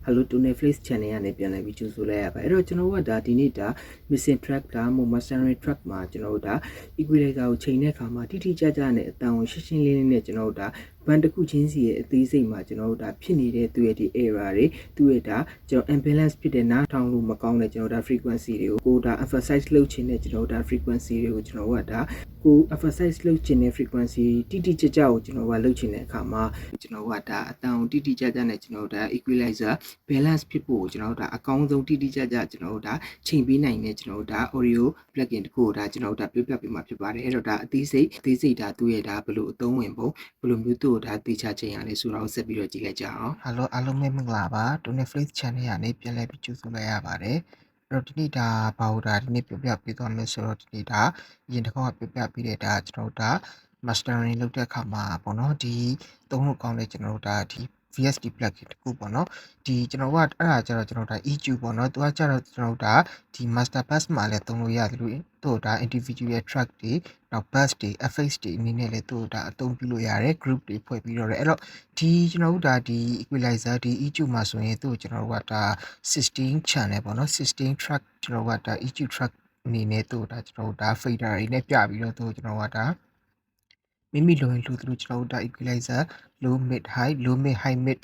Hello to Netflix channel ကနေပြန်လည်ပြီးကြိုဆိုလိုက်ရပါအဲ့တော့ကျွန်တော်တို့ကဒါဒီနေ့ဒါ missing track ဒါမှမဟုတ် mastering track မှာကျွန်တော်တို့ဒါ equalizer ကိုချိန်တဲ့အခါမှာတိတိကျကျနဲ့အတန်ကိုရှင်းရှင်းလင်းလင်းနဲ့ကျွန်တော်တို့ဒါဘန်တစ်ခုချင်းစီရဲ့အသေးစိတ်မှာကျွန်တော်တို့ဒါဖြစ်နေတဲ့သူရဲ့ဒီ error တွေသူရဲ့ဒါကျွန်တော် imbalance ဖြစ်တဲ့နားထောင်လို့မကောင်းတဲ့ကျွန်တော်တို့ဒါ frequency တွေကိုဒါ emphasize လုပ်ချင်တဲ့ကျွန်တော်တို့ဒါ frequency တွေကိုကျွန်တော်တို့ကဒါကို emphasize လုပ်ချင်တဲ့ frequency တိတိကျကျကိုကျွန်တော်တို့ကလုပ်ချင်တဲ့အခါမှာကျွန်တော်တို့ကဒါအတန်ကိုတိတိကျကျနဲ့ကျွန်တော်တို့ဒါ equalizer balance ဖြစ်ဖို့ကျွန်တော်တို့ဒါအကောင်းဆုံးတိတိကျကျကျွန်တော်တို့ဒါချိန်ပေးနိုင်တဲ့ကျွန်တော်တို့ဒါ audio plugin တခုကိုဒါကျွန်တော်တို့ဒါပြပြပေးမှာဖြစ်ပါတယ်အဲ့တော့ဒါအသေးစိတ်ဒါသူ့ရဲ့ဒါဘယ်လိုအသုံးဝင်ပုံဘယ်လိုမျိုးသူ့ကိုဒါသိချချိန်ရလဲဆိုတော့ဆက်ပြီးတော့ကြည့်လိုက်ကြအောင် Hello အားလုံးပဲမင်္ဂလာပါ Netflix channel ကနေပြန်လည်ပြီးကြိုဆိုလိုက်ရပါတယ်အဲ့တော့ဒီနေ့ဒါဘာလို့ဒါဒီနေ့ပြပြပေးသွားမယ်ဆိုတော့ဒီနေ့ဒါအရင်တစ်ခေါက်ကပြပြပေးတဲ့ဒါကျွန်တော်တို့ဒါ mastering လုပ်တဲ့အခါမှာပေါ့နော်ဒီသုံးလို့ကောင်းတဲ့ကျွန်တော်တို့ဒါဒီ VST plugin တခုပေါ့နော်ဒီကျွန်တော်ကအဲ့ဒါကျတော့ကျွန်တော်ဒါ EQ ပေါ့နော်သူကကျတော့ကျွန်တော်ဒါဒီ master bass မှာလည်းသုံးလို့ရတယ်လို့သူ့ဒါ individual track တွေနောက် bass တွေ effects တွေအနေနဲ့လည်းသူ့ဒါအသုံးပြုလို့ရတယ် group တွေဖွဲ့ပြီးတော့အဲ့တော့ဒီကျွန်တော်တို့ဒါဒီ equalizer ဒီ EQ မှာဆိုရင်သူ့ကျွန်တော်တို့ကဒါ16 channel ပေါ့နော်16 track ကျွန်တော်တို့ကဒါ EQ track အနေနဲ့သူ့ဒါကျွန်တော်တို့ဒါ fader တွေနဲ့ပြပြီးတော့သူ့ကျွန်တော်တို့ကဒါမိမိလိုရင်လိုသလိုကျွန်တော်တို့ဒါ equalizer low mid high low mid high mid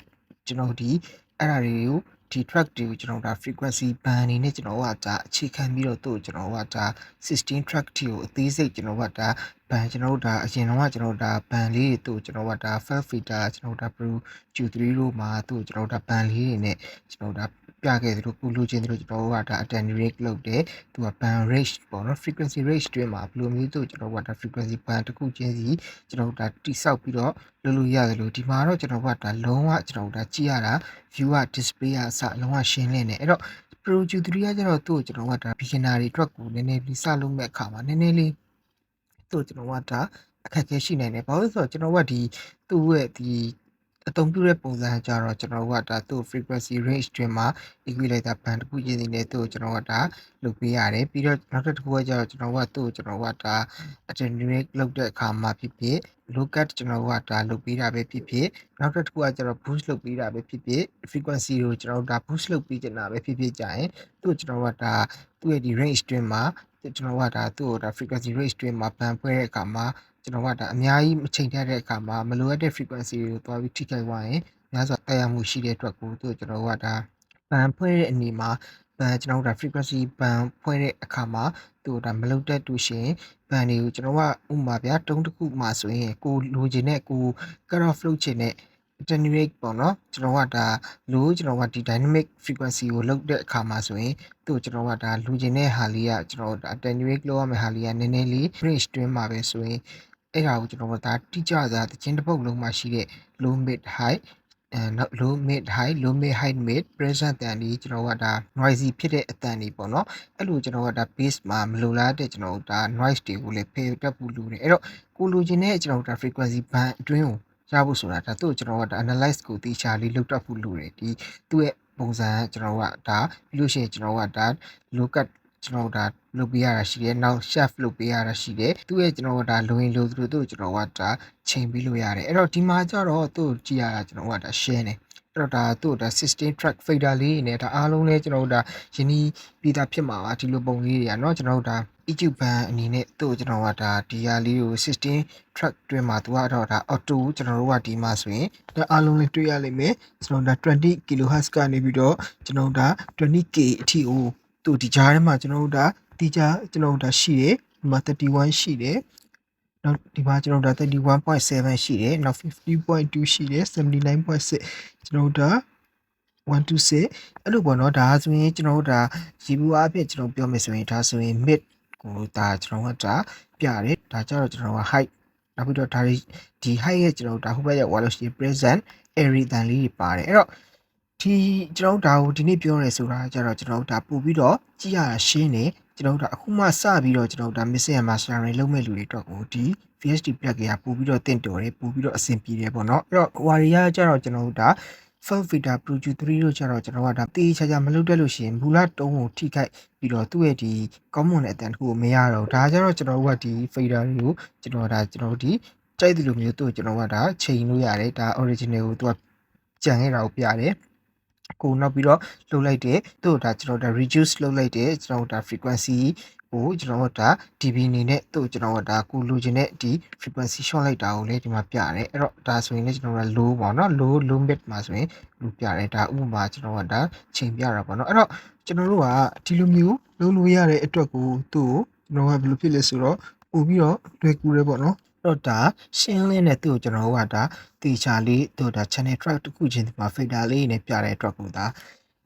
ကျွန်တော်ဒီအဲ့ဒါတွေကိုဒီ track တွေကိုကျွန်တော်ဒါ frequency band အနေနဲ့ကျွန်တော်ကဒါအခြေခံပြီးတော့သူ့ကျွန်တော်ကဒါ16 track တီကိုအသေးစိတ်ကျွန်တော်ကဒါ band ကျွန်တော်တို့ဒါအရင်တော့ကျွန်တော်ဒါ band လေးတွေသူ့ကျွန်တော်ကဒါ file filter ကျွန်တော်ဒါ pro Q3 တို့မှာသူ့ကျွန်တော်ဒါ band လေးတွေနဲ့ကျွန်တော်ဒါပြခဲ့သလိုကိုလိုချင်သလိုကျွန်တော်ကဒါ attenuate လုပ်တယ်သူက band range ပေါ့နော် frequency range တွင်းမှာဘယ်လိုမျိုးသူကျွန်တော်ကဒါ frequency band တစ်ခုချင်းစီကျွန်တော်ဒါတိဆောက်ပြီးတော့လုပ်လို့ရတယ်လို့ဒီမှာတော့ကျွန်တော်ကဒါလုံးဝကျွန်တော်ဒါကြည့်ရတာ view က display အစလုံးဝရှင်းလင်းနေအဲ့တော့ pro Q3 ကကျတော့သူ့ကိုကျွန်တော်ကဒါ beginner တွေအတွက်ကိုနည်းနည်းလေးစလုပ်မဲ့အခါမှာနည်းနည်းလေးသူ့ကျွန်တော်ကဒါအခက်အခဲရှိနိုင်တယ်ဘာလို့လဲဆိုတော့ကျွန်တော်ကဒီသူ့ရဲ့ဒီအသုံးပြုတဲ့ပုံစံကြတော့ကျွန်တော်ကဒါသူ့ frequency range တွင်မှာ equalizer band တစ်ခုချင်းစီနဲ့သူ့ကိုကျွန်တော်ကဒါလုပ်ပေးရတယ်ပြီးတော့နောက်တစ်ခုကကျတော့ကျွန်တော်ကသူ့ကိုကျွန်တော်ကဒါ attenuate လုပ်တဲ့အခါမှာဖြစ်ဖြစ် low cut ကျွန်တော်ကဒါလုပ်ပေးတာပဲဖြစ်ဖြစ်နောက်တစ်ခုကကျတော့ boost လုပ်ပေးတာပဲဖြစ်ဖြစ် frequency ကိုကျွန်တော်ဒါ boost လုပ်ပေးချင်တာပဲဖြစ်ဖြစ်ကြရင်သူ့ကျွန်တော်ကဒါသူ့ရဲ့ဒီ range တွင်မှာကျွန်တော်ကဒါသူ့ကိုဒါ frequency range တွင်မှာ band ဖွဲ့တဲ့အခါမှာကျွန်တော်ကဒါအများကြီးမချိန်ထက်တဲ့အခါမှာမလိုအပ်တဲ့ frequency ကိုတွားပြီးထိခိုက်သွားရင်များစွာတက်ရောက်မှုရှိတဲ့အတွက်ကိုသူ့ကျွန်တော်ကဒါ band ဖွဲ့တဲ့အနေမှာကျွန်တော်တို့ဒါ frequency band ဖွဲ့တဲ့အခါမှာသူ့ဒါမလုပ်တတ်လို့ရှိရင် band တွေကိုကျွန်တော်ကဥပမာဗျာတုံးတစ်ခုမှာဆိုရင်ကိုလိုချင်တဲ့ကို cut off လုပ်ချင်တဲ့ attenuate ပေါ့နော်ကျွန်တော်ကဒါလိုကျွန်တော်ကဒီ dynamic frequency ကိုလုပ်တဲ့အခါမှာဆိုရင်သူ့ကျွန်တော်ကဒါလိုချင်တဲ့ဟာလေးကကျွန်တော်ဒါ attenuate လုပ်ရမယ့်ဟာလေးကနည်းနည်းလေး range တွင်းမှာပဲဆိုရင်အဲ့ဒါကိုကျွန်တော်ကဒါတိကျစွာတခြင်းတစ်ပုတ်လုံးမှာရှိတဲ့ low mid highနောက် low mid high low mid high mid present တန်ဒီကျွန်တော်ကဒါ noisy ဖြစ်တဲ့အတန်ဒီပေါ့နော်အဲ့လိုကျွန်တော်ကဒါ bass မှာမလိုလားတဲ့ကျွန်တော်ဒါ noise တွေကိုလည်းဖယ်တက်ဖို့လိုတယ်အဲ့တော့ကိုလိုချင်တဲ့ကျွန်တော်ဒါ frequency band အတွင်းကိုရဖို့ဆိုတာဒါသူ့ကျွန်တော်ကဒါ analyze ကိုတေချာလေးလုပ်တတ်ဖို့လိုတယ်ဒီသူ့ရဲ့ပုံစံကျွန်တော်ကဒါပြီးလို့ရှိရင်ကျွန်တော်ကဒါ low cut ကျွန်တော်ဒါလုပ်ပေးရတာရှိတယ်နောက် shaft လုပ်ပေးရတာရှိတယ်သူ့ရဲ့ကျွန်တော်ကဒါလိုရင်လိုသလိုသူ့ကျွန်တော်ကဒါချိန်ပြီးလို့ရတယ်အဲ့တော့ဒီမှာကျတော့သူ့ကြည့်ရတာကျွန်တော်ကဒါ share နေအဲ့တော့ဒါသူ့ဒါ16 track fader လေးနဲ့ဒါအားလုံးလဲကျွန်တော်တို့ဒါယင်းဒီပြီးသားဖြစ်မှာပါဒီလိုပုံလေးတွေကเนาะကျွန်တော်တို့ဒါ EQ band အနေနဲ့သူ့ကျွန်တော်ကဒါဒီဟာလေးကို16 track တွင်းမှာသူကတော့ဒါ auto ကျွန်တော်တို့ကဒီမှာဆိုရင်ဒါအားလုံးလေးတွေ့ရလိမ့်မယ်ကျွန်တော်ဒါ20 kHz ကနေပြီးတော့ကျွန်တော်ဒါ 20k အထိကိုသူဒီကြားထဲမှာကျွန်တော်တို့ဒါဒီကြားကျွန်တော်တို့ဒါရှိတယ်ဒီမှာ31ရှိတယ်နောက်ဒီမှာကျွန်တော်ဒါ31.7ရှိတယ်နောက်50.2ရှိတယ်79.6ကျွန်တော်ဒါ126အဲ့လိုပေါ့နော်ဒါဆိုရင်ကျွန်တော်တို့ဒါရီဘူးအားဖြင့်ကျွန်တော်ပြောမယ်ဆိုရင်ဒါဆိုရင် mid ကိုဒါကျွန်တော်ကဒါပြတယ်ဒါကြတော့ကျွန်တော်က height နောက်ပြီးတော့ဒါဒီ height ရဲ့ကျွန်တော်ဒါဟိုဘက်ရဲ့ wall လို့ရှိရင် present area တန်လေးတွေပါတယ်အဲ့တော့ဒီကျွန်တော်ဒါကိုဒီနေ့ပြောရဲဆိုတာကြတော့ကျွန်တော်ဒါပို့ပြီးတော့ကြည့်ရတာရှင်းနေကျွန်တော်ဒါအခုမှစပြီးတော့ကျွန်တော်ဒါ missing and mastering လုပ်မဲ့လူတွေအတွက်ကိုဒီ VST plugin ကပို့ပြီးတော့တင့်တော်တယ်ပို့ပြီးတော့အဆင်ပြေတယ်ပေါ့နော်အဲ့တော့ဟွာရီယာကြတော့ကျွန်တော်ဒါ file filter pro Q3 တို့ကြတော့ကျွန်တော်ကဒါတေးချာချာမလုပ်တတ်လို့ရှိရင်မူလတုံးကိုထိခိုက်ပြီးတော့သူ့ရဲ့ဒီကောင်းမွန်တဲ့အတန်တစ်ခုကိုမရတော့ဒါကြတော့ကျွန်တော်ကဒီ fader တွေကိုကျွန်တော်ဒါကျွန်တော်ဒီကြိုက်တယ်လို့မျိုးသူ့ကျွန်တော်ကဒါချိန်လို့ရတယ်ဒါ original ကိုသူကကြံခဲ့တာကိုပြရတယ် ကိုနောက်ပြီးတော့လှုပ်လိုက်တယ်သူ့ဒါကျွန်တော်ဒါ reduce လုပ်လိုက်တယ်ကျွန်တော်ဒါ frequency ကိုကျွန်တော်ဒါ dB အနေနဲ့သူ့ကျွန်တော်ဒါကိုလိုချင်တဲ့ဒီ frequency short လိုက်တာကိုလည်းဒီမှာပြရတယ်အဲ့တော့ဒါဆိုရင်လည်းကျွန်တော်က low ပေါ့နော် low mid မှာဆိုရင်လူပြတယ်ဒါဥပမာကျွန်တော်ကဒါချိန်ပြတာပေါ့နော်အဲ့တော့ကျွန်တော်တို့ကဒီလိုမျိုးလုပ်လို့ရတဲ့အတွက်ကိုသူ့ကိုကျွန်တော်ကဘယ်လိုဖြစ်လဲဆိုတော့ပို့ပြီးတော့တွေ့ကူတယ်ပေါ့နော်တော့ဒါရှင်းလင်းတဲ့သူ့ကိုကျွန်တော်တို့ကဒါတေချာလေးတို့ဒါ channel track တစ်ခုချင်းဒီမှာ filter လေးနဲ့ပြတဲ့အတွက်ကိုဒါ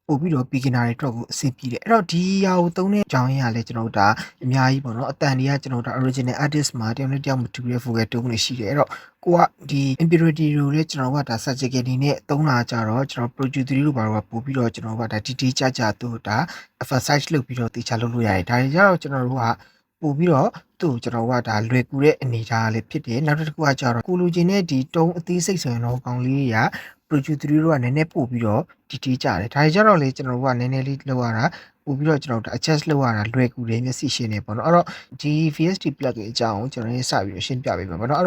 ပို့ပြီးတော့ beginner တွေအတွက်ကိုအဆင်ပြေတယ်အဲ့တော့ဒီဟာကိုသုံးတဲ့အကြောင်းရင်းကလည်းကျွန်တော်တို့ဒါအများကြီးပေါ့နော်အတန်တွေကကျွန်တော်တို့ original artist မှာတယောက်နဲ့တယောက်မတူတဲ့ vocal tone တွေရှိတယ်အဲ့တော့ကိုကဒီ impurity တွေလည်းကျွန်တော်ကဒါ surgical အနေနဲ့သုံးလာကြတော့ကျွန်တော် producer တွေဘာလို့ပို့ပြီးတော့ကျွန်တော်ကဒါ detail ကြတို့ဒါ emphasize လုပ်ပြီးတော့တေချာလုပ်လို့ရတယ်ဒါတွေကြတော့ကျွန်တော်တို့ကပို့ပြီးတော့သူ့ကျွန်တော်ကဒါလွယ်ကူတဲ့အနေအထားလေးဖြစ်တယ်နောက်တစ်ခုကကြတော့ကိုလိုချင်တဲ့ဒီတုံးအသေးစိတ်ဆိုရင်တော့ကောင်းလေးတွေက producer တို့ကနည်းနည်းပို့ပြီးတော့ detail ကြတယ်ဒါတွေကြတော့လေကျွန်တော်တို့ကနည်းနည်းလေးလောက်ရတာပို့ပြီးတော့ကျွန်တော်တို့ adjust လုပ်ရတာလွယ်ကူတယ်မျက်စိရှင်းနေပေါ့နော်အဲ့တော့ဒီ VST plug ရဲ့အကြောင်းကိုကျွန်တော်ရေးစပြီးရှင်းပြပေးပါမယ်ပေါ့နော်